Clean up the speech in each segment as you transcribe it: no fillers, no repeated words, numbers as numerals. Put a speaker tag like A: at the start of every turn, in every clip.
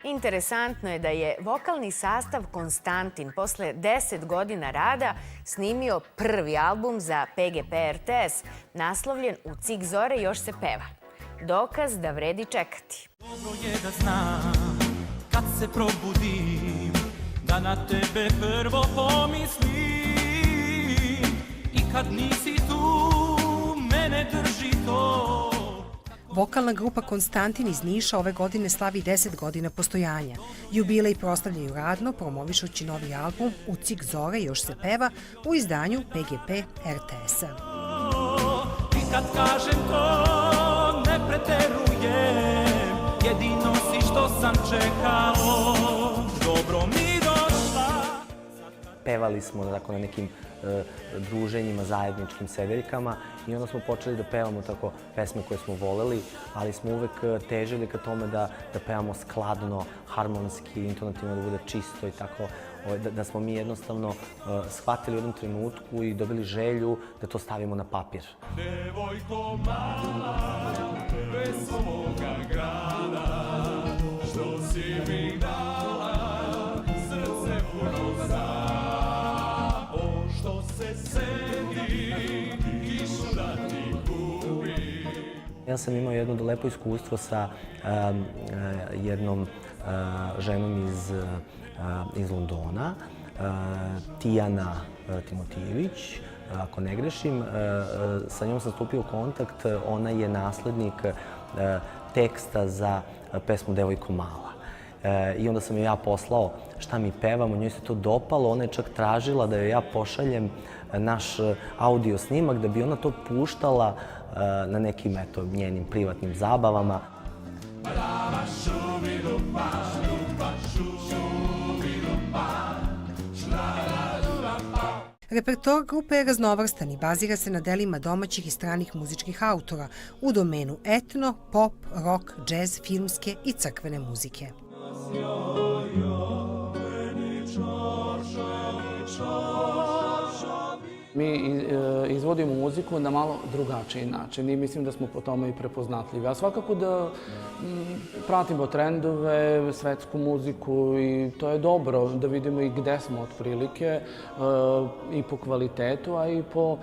A: Interesantno je da je vokalni sastav Konstantin posle 10 godina rada snimio prvi album za PGP RTS, naslovljen U cik zore još se peva. Dokaz da vredi čekati.
B: Dobro je da znam kad se probudim, da na tebe prvo pomislim i kad nisi tu, mene drži to.
C: Vokalna grupa Konstantin iz Niša ove godine slavi 10 godina postojanja. Jubilej proslavljaju radno, promovišući novi album U cik zore još se peva u izdanju PGP RTS-a.
B: I kad kažem to, ne preterujem, jedino si što sam čekao, dobro mi došla.
D: Pevali smo na nekim druženjima, zajedničkim sedeljkama i onda smo počeli da pevamo tako pesme koje smo voleli, ali smo uvek težili ka tome da pevamo skladno, harmonski, intonativno, da bude čisto i tako, da smo mi jednostavno shvatili u jednom trenutku i dobili želju da to stavimo na papir.
B: Devojko mala, bez svoga grada, što si mi dala, srce puno zna, o što se sedi, kišu da ti kupi.
D: Ja sam imao jedno lepo iskustvo sa jednom ženom iz Londona, Tijana Timotijević, ako ne grešim. Sa njom sam stupio u kontakt, ona je naslednik teksta za pesmu Devojko mala. I onda sam joj ja poslao šta mi pevamo, njoj se to dopalo, ona je čak tražila da joj ja pošaljem naš audio snimak da bi ona to puštala na nekim njenim privatnim zabavama.
C: Repertoar grupe je raznovrstan i bazira se na delima domaćih i stranih muzičkih autora u domenu etno, pop, rock, džez, filmske i crkvene muzike.
E: Mi izvodimo muziku na malo drugačiji način i mislim da smo po tome i prepoznatljivi. A svakako da pratimo trendove, svetsku muziku i to je dobro da vidimo i gde smo otprilike i po kvalitetu, a i po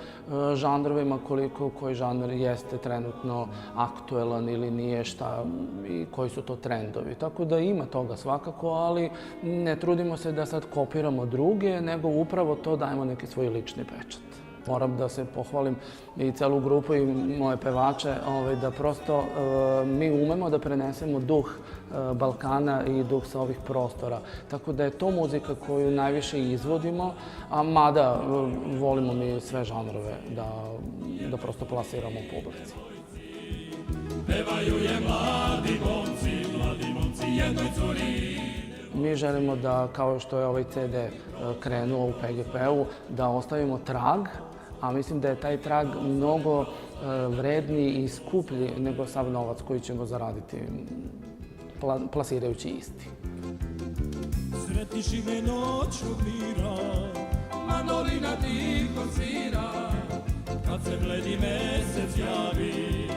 E: žanrovima koliko koji žanr jeste trenutno aktuelan ili nije šta i koji su to trendovi. Tako da ima toga svakako, ali ne trudimo se da sad kopiramo druge, nego upravo to dajemo neki svoj lični pečat. Moram da se pohvalim i celu grupu i moje pevače da prosto mi umemo da prenesemo duh Balkana i duh sa ovih prostora. Tako da je to muzika koju najviše izvodimo, a mada volimo mi sve žanrove da prosto plasiramo u publici.
B: Pevaju je mladi momci jednoj curi.
E: Mi želimo da, kao što je ovaj CD krenuo u PGP-u, da ostavimo trag, a mislim da je taj trag mnogo vredniji i skuplji nego sav novac koji ćemo zaraditi plasirajući isti.
B: Sretniš i me noću mira, mandolina tiho svira, kad se bledi mesec javi.